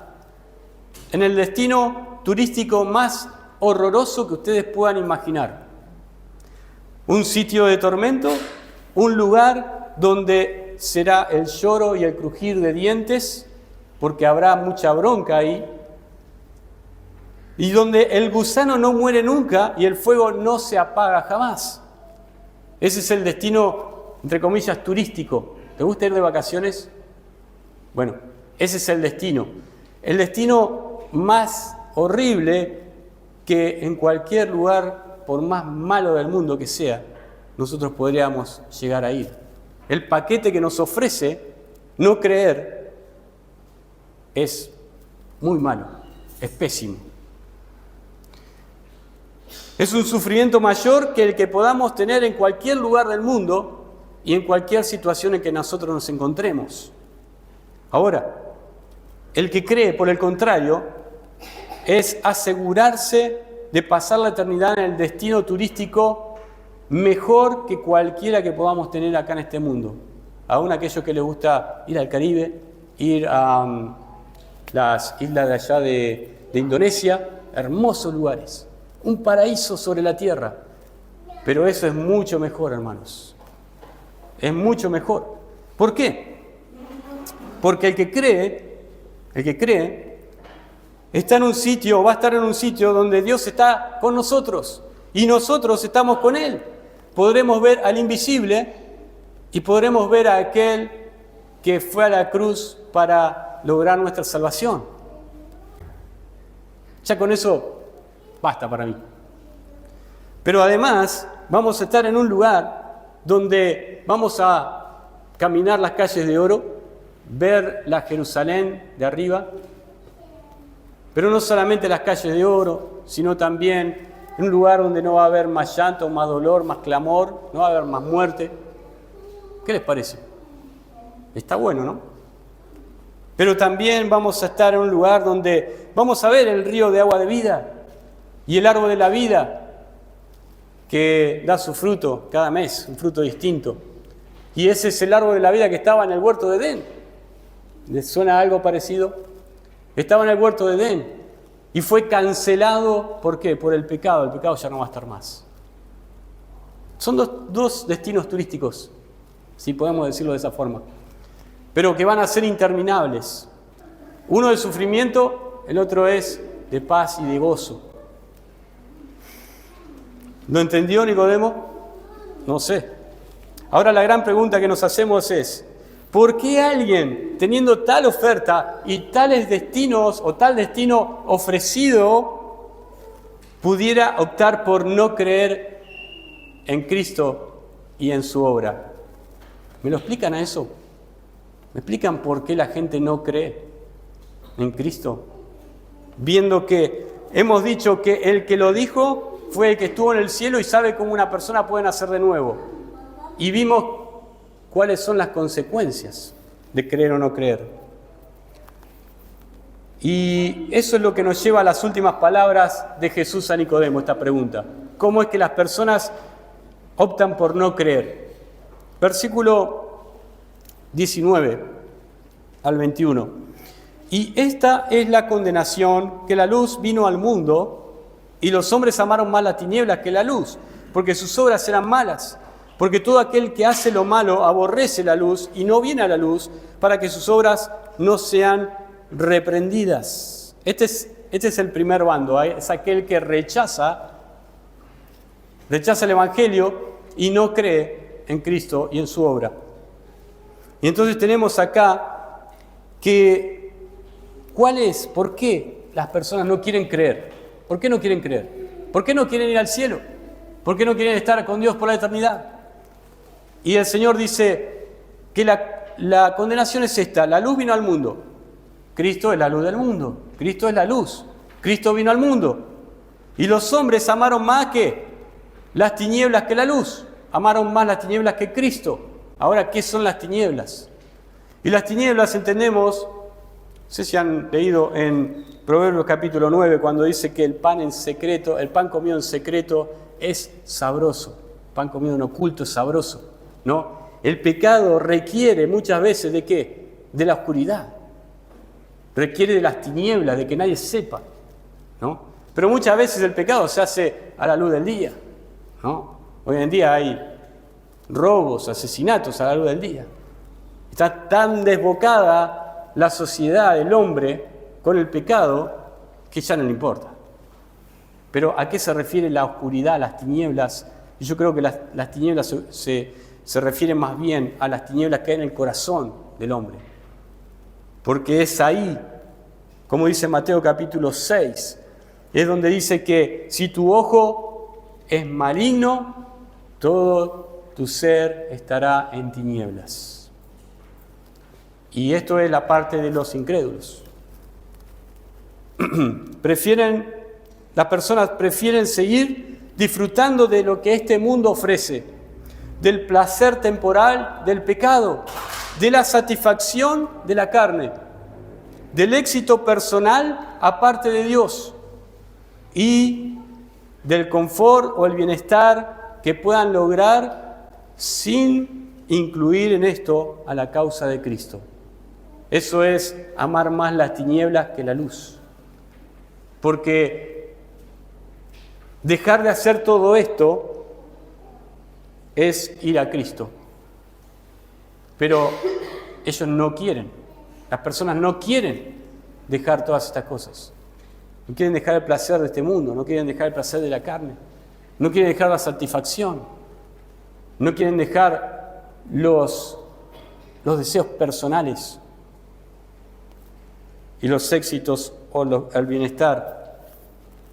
en el destino turístico más horroroso que ustedes puedan imaginar. Un sitio de tormento, un lugar donde será el lloro y el crujir de dientes, porque habrá mucha bronca ahí, y donde el gusano no muere nunca y el fuego no se apaga jamás. Ese es el destino, entre comillas, turístico. ¿Te gusta ir de vacaciones? Bueno, ese es el destino. El destino más horrible que en cualquier lugar, por más malo del mundo que sea, nosotros podríamos llegar a ir. El paquete que nos ofrece no creer es muy malo, es pésimo. Es un sufrimiento mayor que el que podamos tener en cualquier lugar del mundo y en cualquier situación en que nosotros nos encontremos. Ahora, el que cree, por el contrario, es asegurarse de pasar la eternidad en el destino turístico mejor que cualquiera que podamos tener acá en este mundo. Aún aquellos que les gusta ir al Caribe, ir a las islas de allá de Indonesia, hermosos lugares. Un paraíso sobre la tierra, pero eso es mucho mejor, hermanos. Es mucho mejor. ¿Por qué? Porque el que cree, está en un sitio, va a estar en un sitio donde Dios está con nosotros y nosotros estamos con Él. Podremos ver al invisible y podremos ver a aquel que fue a la cruz para lograr nuestra salvación. Ya con eso basta para mí. Pero además vamos a estar en un lugar donde vamos a caminar las calles de oro, ver la Jerusalén de arriba, pero no solamente las calles de oro, sino también en un lugar donde no va a haber más llanto, más dolor, más clamor, no va a haber más muerte. ¿Qué les parece? Está bueno, ¿no? Pero también vamos a estar en un lugar donde vamos a ver el río de agua de vida y el árbol de la vida que da su fruto cada mes, un fruto distinto. Y ese es el árbol de la vida que estaba en el huerto de Edén. ¿Les suena algo parecido? Estaba en el huerto de Edén y fue cancelado, ¿por qué? Por el pecado. El pecado ya no va a estar más. Son dos destinos turísticos, si podemos decirlo de esa forma, pero que van a ser interminables. Uno de sufrimiento, el otro es de paz y de gozo. ¿Lo entendió Nicodemo? No sé. Ahora la gran pregunta que nos hacemos es, ¿por qué alguien, teniendo tal oferta y tales destinos o tal destino ofrecido, pudiera optar por no creer en Cristo y en su obra? ¿Me lo explican a eso? ¿Me explican por qué la gente no cree en Cristo? Viendo que hemos dicho que el que lo dijo fue el que estuvo en el cielo y sabe cómo una persona puede nacer de nuevo. Y vimos cuáles son las consecuencias de creer o no creer. Y eso es lo que nos lleva a las últimas palabras de Jesús a Nicodemo, esta pregunta. ¿Cómo es que las personas optan por no creer? Versículo 19 al 21. Y esta es la condenación, que la luz vino al mundo, y los hombres amaron más las tinieblas que la luz, porque sus obras eran malas. Porque todo aquel que hace lo malo aborrece la luz y no viene a la luz para que sus obras no sean reprendidas. Este es el primer bando, es aquel que rechaza el Evangelio y no cree en Cristo y en su obra. Y entonces tenemos acá que, ¿por qué las personas no quieren creer? ¿Por qué no quieren creer? ¿Por qué no quieren ir al cielo? ¿Por qué no quieren estar con Dios por la eternidad? Y el Señor dice que la condenación es esta: la luz vino al mundo. Cristo es la luz del mundo. Cristo es la luz. Cristo vino al mundo. Y los hombres amaron más que las tinieblas que la luz. Amaron más las tinieblas que Cristo. Ahora, ¿qué son las tinieblas? Y las tinieblas entendemos, no sé si han leído en Proverbios capítulo 9, cuando dice que el pan comido en secreto es sabroso. El pan comido en oculto es sabroso, ¿no? El pecado requiere muchas veces ¿de qué? De la oscuridad. Requiere de las tinieblas, de que nadie sepa, ¿no? Pero muchas veces el pecado se hace a la luz del día, ¿no? Hoy en día hay robos, asesinatos a la luz del día. Está tan desbocada la sociedad, el hombre, con el pecado, que ya no le importa. Pero ¿a qué se refiere la oscuridad, las tinieblas? Y yo creo que las tinieblas se refieren más bien a las tinieblas que hay en el corazón del hombre. Porque es ahí, como dice Mateo capítulo 6, es donde dice que si tu ojo es maligno, todo tu ser estará en tinieblas. Y esto es la parte de los incrédulos. Las personas prefieren seguir disfrutando de lo que este mundo ofrece, del placer temporal del pecado, de la satisfacción de la carne, del éxito personal aparte de Dios y del confort o el bienestar que puedan lograr sin incluir en esto a la causa de Cristo. Eso es amar más las tinieblas que la luz. Porque dejar de hacer todo esto es ir a Cristo. Pero ellos no quieren. Las personas no quieren dejar todas estas cosas. No quieren dejar el placer de este mundo, no quieren dejar el placer de la carne, no quieren dejar la satisfacción, no quieren dejar los deseos personales y los éxitos o el bienestar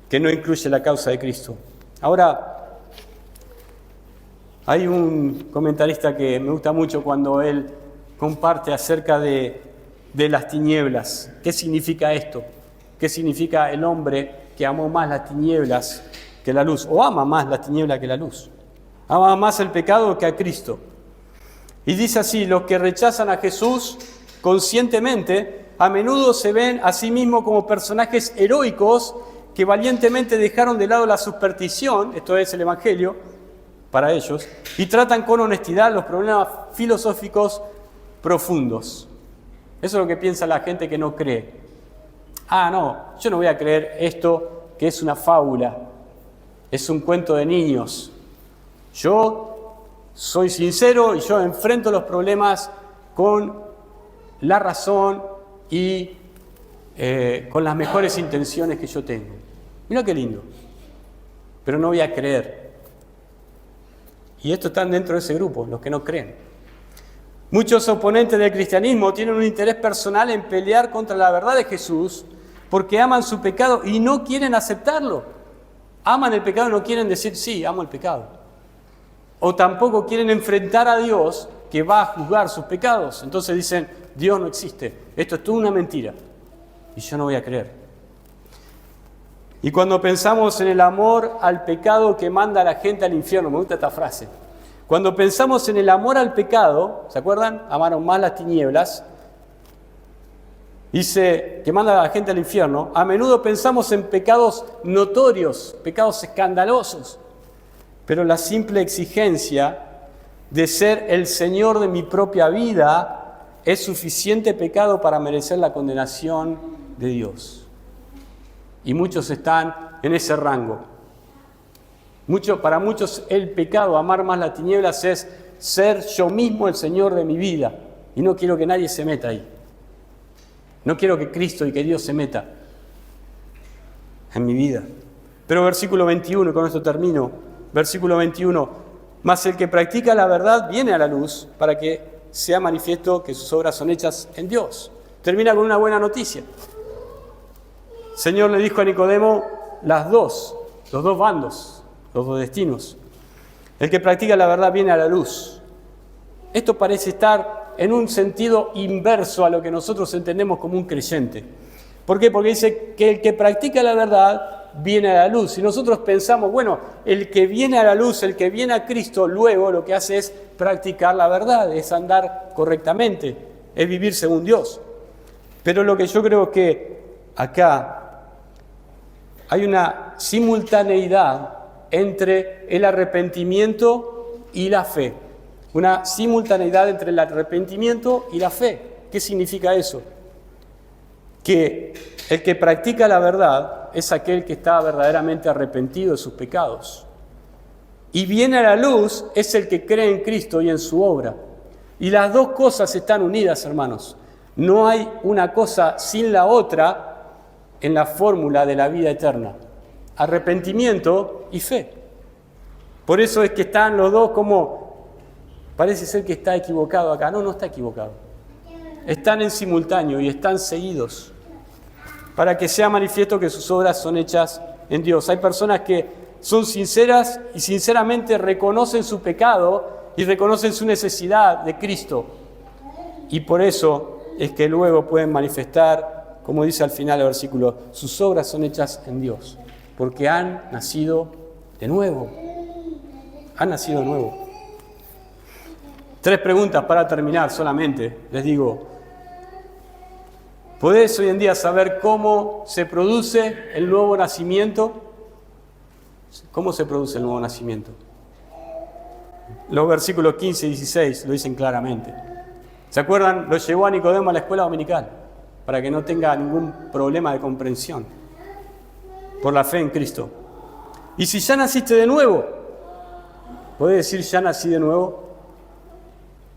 que no incluye la causa de Cristo. Ahora, hay un comentarista que me gusta mucho cuando él comparte acerca de las tinieblas. ¿Qué significa esto? ¿Qué significa el hombre que amó más las tinieblas que la luz? O ama más las tinieblas que la luz. Ama más el pecado que a Cristo. Y dice así: los que rechazan a Jesús conscientemente a menudo se ven a sí mismos como personajes heroicos que valientemente dejaron de lado la superstición, esto es el Evangelio, para ellos, y tratan con honestidad los problemas filosóficos profundos. Eso es lo que piensa la gente que no cree. No, yo no voy a creer esto que es una fábula, es un cuento de niños. Yo soy sincero y yo enfrento los problemas con la razón y con las mejores intenciones que yo tengo. Mira qué lindo. Pero no voy a creer. Y estos están dentro de ese grupo, los que no creen. Muchos oponentes del cristianismo tienen un interés personal en pelear contra la verdad de Jesús porque aman su pecado y no quieren aceptarlo. Aman el pecado y no quieren decir, sí, amo el pecado. O tampoco quieren enfrentar a Dios que va a juzgar sus pecados. Entonces dicen, Dios no existe, esto es toda una mentira y yo no voy a creer. Y cuando pensamos en el amor al pecado que manda a la gente al infierno, me gusta esta frase, cuando pensamos en el amor al pecado, ¿se acuerdan? Amaron más las tinieblas, dice que manda a la gente al infierno, a menudo pensamos en pecados notorios, pecados escandalosos, pero la simple exigencia de ser el Señor de mi propia vida es suficiente pecado para merecer la condenación de Dios. Y muchos están en ese rango. Para muchos el pecado, amar más las tinieblas, es ser yo mismo el Señor de mi vida. Y no quiero que nadie se meta ahí. No quiero que Cristo y que Dios se meta en mi vida. Pero versículo 21, con esto termino. Versículo 21. Mas el que practica la verdad viene a la luz para que sea manifiesto que sus obras son hechas en Dios. Termina con una buena noticia. El Señor le dijo a Nicodemo los dos bandos, los dos destinos. El que practica la verdad viene a la luz. Esto parece estar en un sentido inverso a lo que nosotros entendemos como un creyente. ¿Por qué? Porque dice que el que practica la verdad viene a la luz. Y nosotros pensamos, bueno, el que viene a la luz, el que viene a Cristo, luego lo que hace es practicar la verdad, es andar correctamente, es vivir según Dios. Pero lo que yo creo que acá hay una simultaneidad entre el arrepentimiento y la fe. Una simultaneidad entre el arrepentimiento y la fe. ¿Qué significa eso? Que el que practica la verdad es aquel que está verdaderamente arrepentido de sus pecados. Y viene a la luz es el que cree en Cristo y en su obra. Y las dos cosas están unidas, hermanos. No hay una cosa sin la otra en la fórmula de la vida eterna. Arrepentimiento y fe. Por eso es que están los dos como, parece ser que está equivocado acá. No, no está equivocado. Están en simultáneo y están seguidos. Para que sea manifiesto que sus obras son hechas en Dios. Hay personas que son sinceras y sinceramente reconocen su pecado y reconocen su necesidad de Cristo. Y por eso es que luego pueden manifestar, como dice al final del versículo, sus obras son hechas en Dios, porque han nacido de nuevo. Han nacido de nuevo. 3 preguntas para terminar solamente. Les digo, ¿podés hoy en día saber cómo se produce el nuevo nacimiento? ¿Cómo se produce el nuevo nacimiento? Los versículos 15 y 16 lo dicen claramente. ¿Se acuerdan? Lo llevó a Nicodemo a la escuela dominical para que no tenga ningún problema de comprensión por la fe en Cristo. Y si ya naciste de nuevo, ¿podés decir ya nací de nuevo?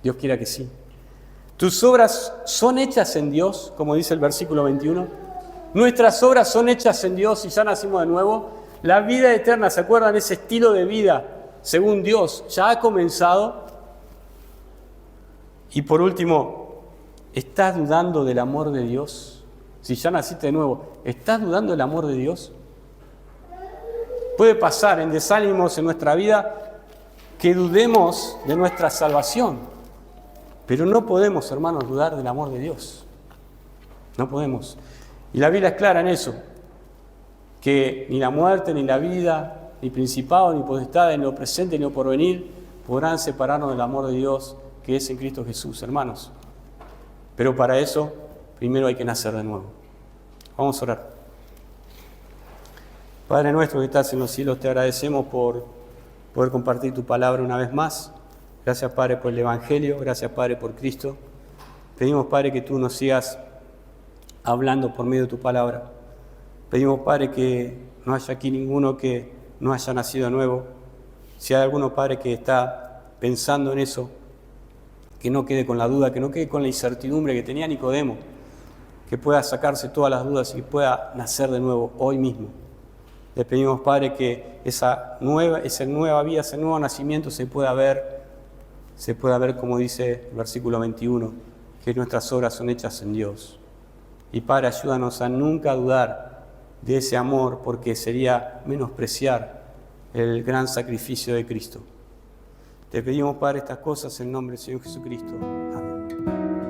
Dios quiera que sí. ¿Tus obras son hechas en Dios, como dice el versículo 21? ¿Nuestras obras son hechas en Dios y ya nacimos de nuevo? La vida eterna, ¿se acuerdan? Ese estilo de vida según Dios ya ha comenzado. Y por último, ¿estás dudando del amor de Dios? Si ya naciste de nuevo, ¿estás dudando del amor de Dios? Puede pasar en desánimos en nuestra vida que dudemos de nuestra salvación, pero no podemos, hermanos, dudar del amor de Dios. No podemos. Y la Biblia es clara en eso, que ni la muerte, ni la vida, ni principado, ni potestad, ni lo presente, ni lo porvenir, podrán separarnos del amor de Dios que es en Cristo Jesús, hermanos. Pero para eso, primero hay que nacer de nuevo. Vamos a orar. Padre nuestro que estás en los cielos, te agradecemos por poder compartir tu palabra una vez más. Gracias, Padre, por el Evangelio. Gracias, Padre, por Cristo. Pedimos, Padre, que tú nos sigas hablando por medio de tu palabra. Pedimos, Padre, que no haya aquí ninguno que no haya nacido de nuevo. Si hay alguno, Padre, que está pensando en eso, que no quede con la duda, que no quede con la incertidumbre que tenía Nicodemo, que pueda sacarse todas las dudas y que pueda nacer de nuevo hoy mismo. Le pedimos, Padre, que esa nueva vida, ese nuevo nacimiento se pueda ver, como dice el versículo 21, que nuestras obras son hechas en Dios. Y Padre, ayúdanos a nunca dudar de ese amor, porque sería menospreciar el gran sacrificio de Cristo. Te pedimos, Padre, estas cosas en nombre del Señor Jesucristo. Amén.